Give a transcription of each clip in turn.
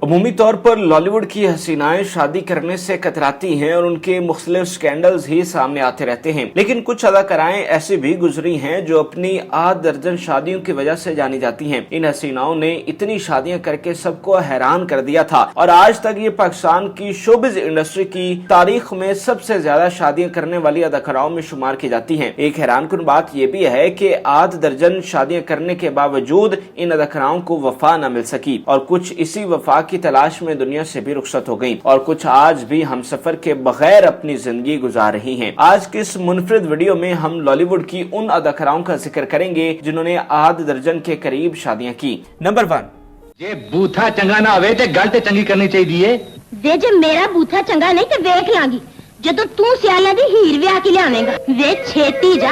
अमूमी तौर पर लॉलीवुड की हसीनाएं शादी करने से कतराती हैं और उनके मुख्तलिफ स्कैंडल्स ही सामने आते रहते हैं, लेकिन कुछ अदाकाराएं ऐसी भी गुजरी हैं जो अपनी आध दर्जन शादियों की वजह से जानी जाती हैं। इन हसीनाओं ने इतनी शादियां करके सबको हैरान कर दिया था और आज तक ये पाकिस्तान की शोबिज इंडस्ट्री की तारीख में सबसे ज्यादा शादियां करने वाली अदाकाराओं में शुमार की जाती हैं। एक हैरानकुन बात यह भी है कि आध दर्जन शादियां करने के बावजूद इन अदाकाराओं को वफा न मिल सकी और कुछ इसी वफा की तलाश में दुनिया से भी रुखसत हो गयी और कुछ आज भी हमसफर के बगैर अपनी जिंदगी गुजार रही हैं। आज की इस मुनफरिद वीडियो में हम लॉलीवुड की उन अदाकाराओं का जिक्र करेंगे जिन्होंने आध दर्जन के करीब शादियां की। नंबर 1, जे बूथा चंगा ना होवे ते गल ते चंगी करनी चाहिए। जे मेरा बूथा चंगा नहीं ते वेख लांगी जदों तू सियाला दी हीर विआह के लियावेंगा। वे छेती जा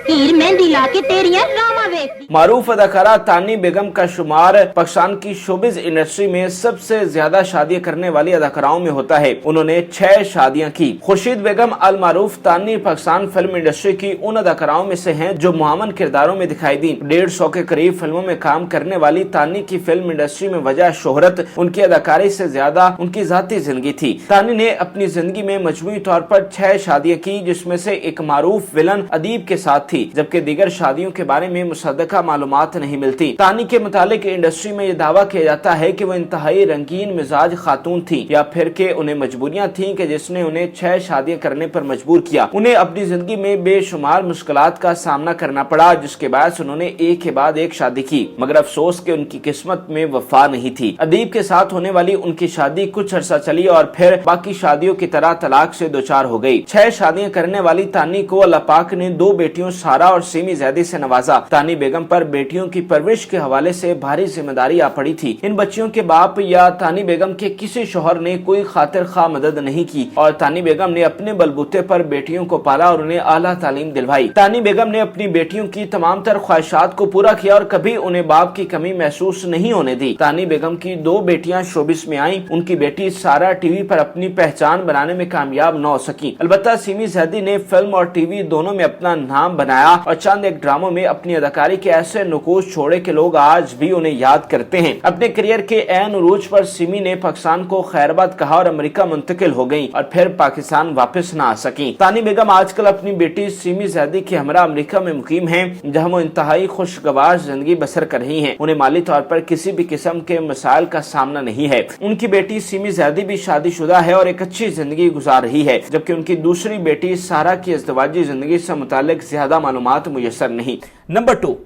हीर मेहंदी लाके तेरियां रामा वेख। मारूफ अदाकारा तानी बेगम का शुमार पाकिस्तान की शोबिज इंडस्ट्री में सबसे ज्यादा शादियां करने वाली अदाकाराओं में होता है। उन्होंने 6 शादियां की। खुर्शीद बेगम अल मारूफ तानी पाकिस्तान फिल्म इंडस्ट्री की उन अदाकाराओं में से हैं जो मुआवन किरदारों में दिखाई दी। 150 के करीब फिल्मों में काम करने वाली तानी की फिल्म इंडस्ट्री में वजह शोहरत उनकी अदाकारी से ज्यादा उनकी जाती जिंदगी थी। तानी ने अपनी जिंदगी में मजमूई तौर पर 6 शादियां की, जिसमें से एक मारूफ विलन अदीब के साथ थी, जबकि दीगर शादियों के बारे में मुसद्दका मालूमात नहीं मिलती। तानी के मुतालिक इंडस्ट्री में ये दावा किया जाता है कि वो इंतहाई रंगीन मिजाज खातून थी या फिर के उन्हें मजबूरियां थीं कि जिसने उन्हें 6 शादियां करने पर मजबूर किया। उन्हें अपनी जिंदगी में बेशुमार मुश्किलात का सामना करना पड़ा, जिसके बाद उन्होंने एक के बाद एक शादी की, मगर अफसोस के उनकी किस्मत में वफा नहीं थी। अदीब के साथ होने वाली उनकी शादी कुछ अरसा चली और फिर बाकी शादियों की तरह तलाक से दो चार हो गई। 6 शादियां करने वाली तानी को अल्लाह पाक ने 2 बेटियों सारा और सीमी जैदी से नवाजा। तानी बेगम पर बेटियों की परवरिश के हवाले से भारी जिम्मेदारी आ पड़ी थी। इन बच्चियों के बाप या तानी बेगम के किसी शोहर ने कोई खातिर खा मदद नहीं की और तानी बेगम ने अपने बलबूते पर बेटियों को पाला और उन्हें आला तालीम दिलवाई। तानी बेगम ने अपनी बेटियों की तमाम तर ख्वाहिशात को पूरा किया और कभी उन्हें बाप की कमी महसूस नहीं होने दी। तानी बेगम की 2 बेटियां शोबिस में आईं। उनकी बेटी सारा टीवी पर अपनी पहचान बनाने में कामयाब न हो सकी। अलबत्ता सीमी जैदी ने फिल्म और टीवी दोनों में अपना नाम बनाया और चंद एक ड्रामों में अपनी अदाकारी के ऐसे नुकूश छोड़े कि लोग आज भी उन्हें याद करते हैं। अपने करियर के ऐन उरूज पर सिमी ने पाकिस्तान को खैरबाद कहा और अमेरिका मुंतकिल हो गयी और फिर पाकिस्तान वापस न आ सकी। तानी बेगम आजकल अपनी बेटी सिमी जैदी के हमरा अमेरिका में मुकीम हैं, जहां वो इंतहाई खुशगवार जिंदगी बसर कर रही हैं। उन्हें माली तौर पर किसी भी किस्म के मसाइल का सामना नहीं है। उनकी बेटी सिमी जैदी भी शादीशुदा है और एक अच्छी जिंदगी गुजार रही है, जबकि उनकी दूसरी बेटी सारा की इज़्दिवाजी जिंदगी से मुतालिक ज्यादा मालूमात मुयस्सर नहीं। नंबर 2,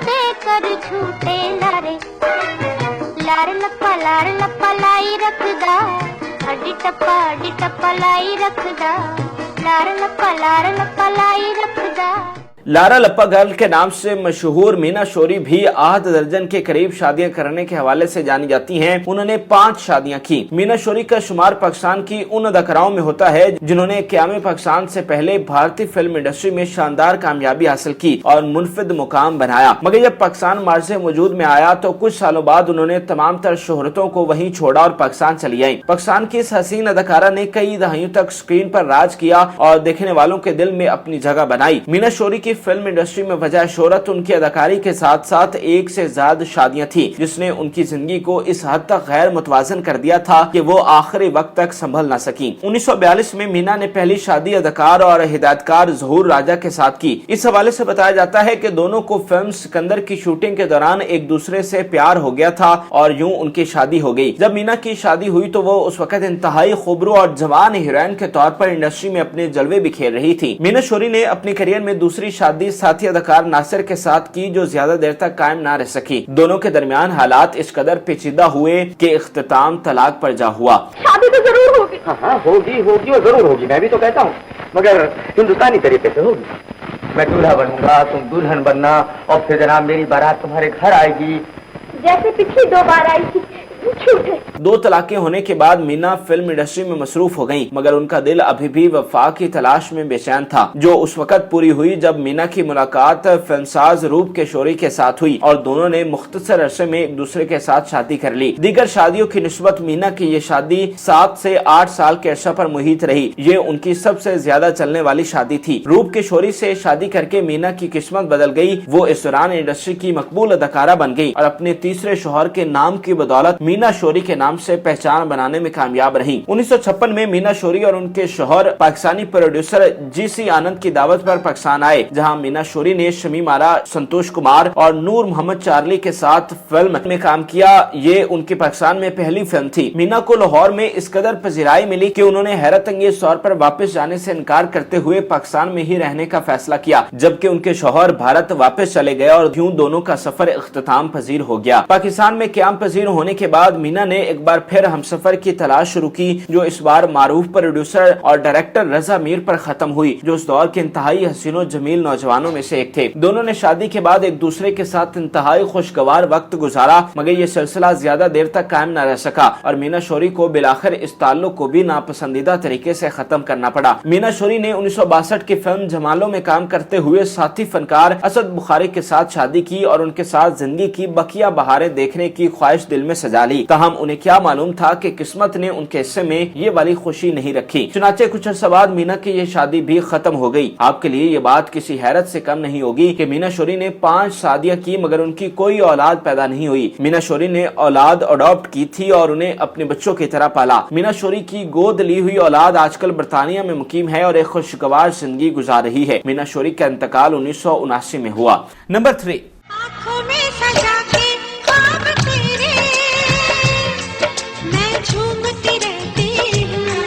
देकर छूटे लार लप्पा लाई रखदा हड्डी टप्पा लाई रखदा लार लप्पा लाई रखदा। लारा लप्पा गर्ल के नाम से मशहूर मीना शोरी भी आध दर्जन के करीब शादियां करने के हवाले से जानी जाती हैं। उन्होंने 5 शादियां की। मीना शोरी का शुमार पाकिस्तान की उन अदाकाराओं में होता है जिन्होंने क़याम पाकिस्तान से पहले भारतीय फिल्म इंडस्ट्री में शानदार कामयाबी हासिल की और मुनफिद मुकाम बनाया, मगर जब पाकिस्तान मार्ज़े वजूद में आया तो कुछ सालों बाद उन्होंने तमाम तर शोहरतों को वहीं छोड़ा और पाकिस्तान चली आई। पाकिस्तान की इस हसीन अदाकारा ने कई दहाइयों तक स्क्रीन पर राज किया और देखने वालों के दिल में अपनी जगह बनाई। मीना शोरी की फिल्म इंडस्ट्री में वजह शोहरत उनकी अदाकारी के साथ साथ एक से ज्यादा शादियां थी, जिसने उनकी जिंदगी को इस हद तक गैर मुतवाजन कर दिया था कि वो आखिरी वक्त तक संभल न सकी। 1942 में मीना ने पहली शादी अदाकार और हिदायतकार ज़हूर राजा के साथ की। इस हवाले से बताया जाता है कि दोनों को फिल्म सिकंदर की शूटिंग के दौरान एक दूसरे से प्यार हो गया था और यूं उनकी शादी हो गई। जब मीना की शादी हुई तो वो उस वक्त इंतहाई खूबरू और जवान हीरोइन के तौर पर इंडस्ट्री में अपने जलवे बिखेर रही थी। मीना शोरी ने अपने करियर में दूसरी शादी साथी अदाकार नासिर के साथ की, जो ज्यादा देर तक कायम ना रह सकी। दोनों के दरमियान हालात इस कदर पेचीदा हुए कि इख्तिताम तलाक पर जा हुआ। शादी तो जरूर होगी। हाँ होगी और जरूर होगी, मैं भी तो कहता हूँ, मगर हिंदुस्तानी तरीके से होगी। मैं दूल्हा बनूंगा, तुम दुल्हन बनना और फिर जनाब मेरी बारात तुम्हारे घर आएगी। जैसे पिछली 2 बार आई थी झूठ है। 2 तलाकें होने के बाद मीना फिल्म इंडस्ट्री में मसरूफ हो गईं, मगर उनका दिल अभी भी वफा की तलाश में बेचैन था, जो उस वक्त पूरी हुई जब मीना की मुलाकात फिल्मसाज रूप किशोरी के साथ हुई और दोनों ने मुख्तसर अरसे में एक दूसरे के साथ शादी कर ली। दीगर शादियों की निस्बत मीना की ये शादी 7 से 8 साल के अरसा पर मुहित रही। ये उनकी सबसे ज्यादा चलने वाली शादी थी। रूप किशोरी से शादी करके मीना की किस्मत बदल गई। वो इस दौरान इंडस्ट्री की मकबूल अदाकारा बन गई और अपने तीसरे शौहर के नाम की बदौलत मीना शोरी के नाम से पहचान बनाने में कामयाब रही। 1956 में मीना शोरी और उनके शौहर पाकिस्तानी प्रोड्यूसर GC आनंद की दावत पर पाकिस्तान आए, जहां मीना शोरी ने शमीम आरा, संतोष कुमार और नूर मोहम्मद चार्ली के साथ फिल्म में काम किया। ये उनकी पाकिस्तान में पहली फिल्म थी। मीना को लाहौर में इस कदर पजीराई मिली कि उन्होंने हैरत अंगेज तौर पर वापस जाने से इनकार करते हुए पाकिस्तान में ही रहने का फैसला किया, जबकि उनके शौहर भारत वापस चले गए और यूं दोनों का सफर इख्तिताम पजीर हो गया। पाकिस्तान में क्याम पजीर होने के बाद मीना ने एक बार फिर हमसफर की तलाश शुरू की, जो इस बार मारूफ प्रोड्यूसर और डायरेक्टर रजा मीर पर खत्म हुई, जो उस दौर के इंतहाई हसीनो जमील नौजवानों में से एक थे। दोनों ने शादी के बाद एक दूसरे के साथ इंतहाई खुशगवार वक्त गुजारा, मगर ये सिलसिला ज्यादा देर तक कायम न रह सका और मीना शोरी को बिलाखिर इस ताल्लुक को भी नापसंदीदा तरीके से खत्म करना पड़ा। मीना शोरी ने 1962 की फिल्म जमालों में काम करते हुए साथी फनकार असद बुखारी के साथ शादी की और उनके साथ जिंदगी की बकिया बहारें देखने की ख्वाहिश दिल में सजा ली। ताहम उन्हें क्या मालूम था कि किस्मत ने उनके हिस्से में ये वाली खुशी नहीं रखी। चुनाचे कुछ अर्सा बाद मीना की ये शादी भी खत्म हो गई। आपके लिए ये बात किसी हैरत से कम नहीं होगी कि मीना शोरी ने 5 शादियां की, मगर उनकी कोई औलाद पैदा नहीं हुई। मीना शोरी ने औलाद अडॉप्ट की थी और उन्हें अपने बच्चों की तरह पाला। मीना शोरी की गोद ली हुई औलाद आजकल बरतानिया में मुकीम है और एक खुशगवार जिंदगी गुजार रही है। मीना शोरी का इंतकाल 1979 में हुआ। नंबर 3, आँखों में सजा के ख्वाब तेरे मैं झूमती रहती हूँ,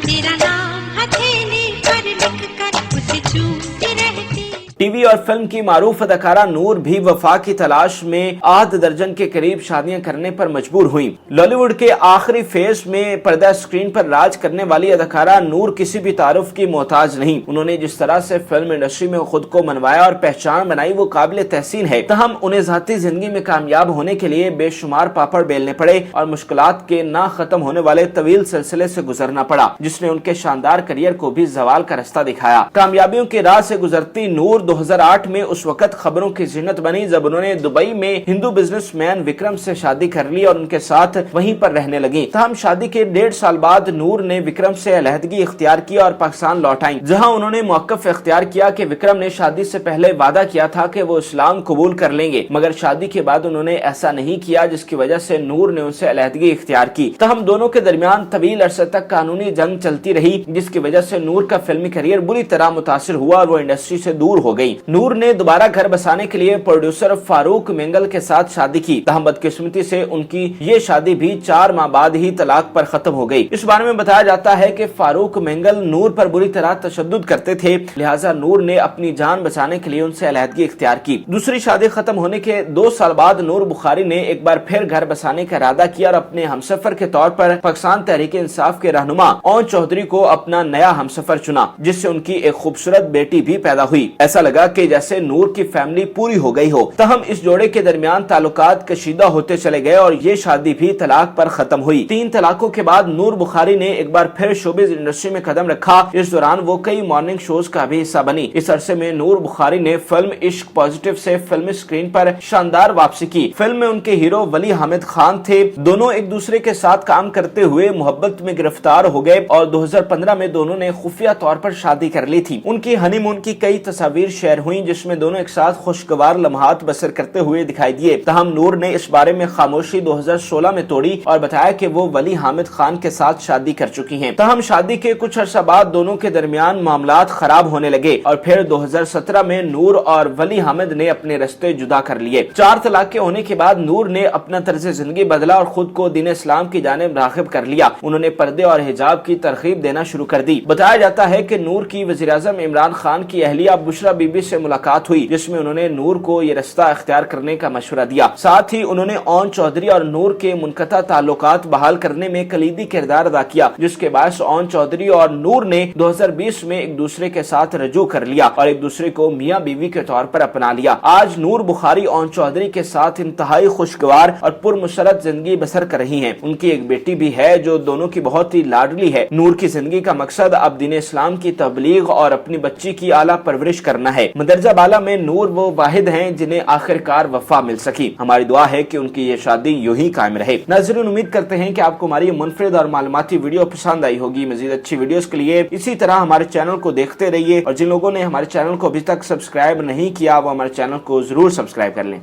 तेरा नाम हथेली पर लिख कर उसे चूमती रहती। टीवी और फिल्म की मारूफ अदाकारा नूर भी वफा की तलाश में 8 दर्जन के करीब शादियां करने पर मजबूर हुई। लॉलीवुड के आखिरी फेज में पर्दा स्क्रीन पर राज करने वाली अदाकारा नूर किसी भी तारुफ की मोहताज नहीं। उन्होंने जिस तरह से फिल्म इंडस्ट्री में खुद को मनवाया और पहचान बनाई, वो काबिल तहसीन है। तहम उन्हें ज़ाती जिंदगी में कामयाब होने के लिए बेशुमार पापड़ बेलने पड़े और मुश्किलात के ना खत्म होने वाले तवील सिलसिले से गुजरना पड़ा, जिसने उनके शानदार करियर को भी जवाल का रास्ता दिखाया। कामयाबियों के राह से गुजरती नूर 2008 में उस वक्त खबरों की जिन्नत बनी जब उन्होंने दुबई में हिंदू बिजनेसमैन विक्रम से शादी कर ली और उनके साथ वहीं पर रहने लगी। तहम शादी के 1.5 साल बाद नूर ने विक्रम से अलहदगी इख्तियार की और पाकिस्तान लौट आई, जहां उन्होंने मौक़िफ़ इख्तियार किया कि विक्रम ने शादी से पहले वादा किया था कि वो इस्लाम कबूल कर लेंगे, मगर शादी के बाद उन्होंने ऐसा नहीं किया, जिसकी वजह से नूर ने उनसे अलहदगी इख्तियार की। तहम दोनों के दरमियान तवील अरसे तक कानूनी जंग चलती रही, जिसकी वजह से नूर का फिल्मी करियर बुरी तरह मुतासिर हुआ और वो इंडस्ट्री से दूर हो गई। नूर ने दोबारा घर बसाने के लिए प्रोड्यूसर फारूक मेंगल के साथ शादी की। तहम बदकिस्मती से उनकी ये शादी भी 4 माह बाद ही तलाक पर खत्म हो गई। इस बारे में बताया जाता है कि फारूक मेंगल नूर पर बुरी तरह तशद्दुद करते थे, लिहाजा नूर ने अपनी जान बचाने के लिए उनसे अलहदगी इख्तियार की। दूसरी शादी खत्म होने के 2 साल बाद नूर बुखारी ने एक बार फिर घर बसाने का इरादा किया और अपने हमसफर के तौर पर पाकिस्तान तहरीक इंसाफ के रहनुमा ओन चौधरी को अपना नया हमसफर चुना, जिससे उनकी एक खूबसूरत बेटी भी पैदा हुई। ऐसा लगा कि जैसे नूर की फैमिली पूरी हो गई हो। तहम इस जोड़े के दरमियान ताल्लुकात कशीदा होते चले गए और ये शादी भी तलाक पर खत्म हुई। 3 तलाकों के बाद नूर बुखारी ने एक बार फिर शोबिज इंडस्ट्री में कदम रखा। इस दौरान वो कई मॉर्निंग शोज का भी हिस्सा बनी। इस अरसे में नूर बुखारी ने फिल्म इश्क पॉजिटिव से फिल्मी स्क्रीन पर शानदार वापसी की। फिल्म में उनके हीरो वली हामिद खान थे। दोनों एक दूसरे के साथ काम करते हुए मोहब्बत में गिरफ्तार हो गए और 2015 में दोनों ने खुफिया तौर पर शादी कर ली थी। उनकी हनीमून की कई तस्वीर शेयर हुई, जिसमें दोनों एक साथ खुशगवार लम्हात बसर करते हुए दिखाई दिए। तहम नूर ने इस बारे में खामोशी 2016 में तोड़ी और बताया कि वो वली हामिद खान के साथ शादी कर चुकी हैं। तहम शादी के कुछ अर्सा बाद दोनों के दरमियान मामलात खराब होने लगे और फिर 2017 में नूर और वली हामिद ने अपने रास्ते जुदा कर लिए। 4 तलाक होने के बाद नूर ने अपना तर्ज जिंदगी बदला और खुद को दीन इस्लाम की जानिब राग़िब कर लिया। उन्होंने पर्दे और हिजाब की तरगीब देना शुरू कर दी। बताया जाता है कि नूर की वज़ीर-ए-आज़म इमरान खान की अहलिया बुशरा बीबी से मुलाकात हुई, जिसमें उन्होंने नूर को ये रास्ता इख्तियार करने का मशवरा दिया। साथ ही उन्होंने ओन चौधरी और नूर के मुनक़ता ताल्लुकात बहाल करने में कलीदी किरदार अदा किया, जिसके बाद ओन चौधरी और नूर ने 2020 में एक दूसरे के साथ रजू कर लिया और एक दूसरे को मियाँ बीवी के तौर पर अपना लिया। आज नूर बुखारी ओन चौधरी के साथ इंतहाई खुशगवार और पुरमसरत जिंदगी बसर कर रही हैं। उनकी एक बेटी भी है जो दोनों की बहुत ही लाडली है। नूर की जिंदगी का मकसद अब दीन इस्लाम की तबलीग और अपनी बच्ची की आला परवरिश करना है। मदरजा बाला में नूर वो वाहिद हैं जिन्हें आखिरकार वफा मिल सकी। हमारी दुआ है कि उनकी ये शादी यूं ही कायम रहे। नाज़रीन, उम्मीद करते हैं कि आपको हमारी मुनफरिद और मालूमाती वीडियो पसंद आई होगी। मजीद अच्छी वीडियोस के लिए इसी तरह हमारे चैनल को देखते रहिए और जिन लोगों ने हमारे चैनल को अभी तक सब्सक्राइब नहीं किया वो हमारे चैनल को जरूर सब्सक्राइब कर लें।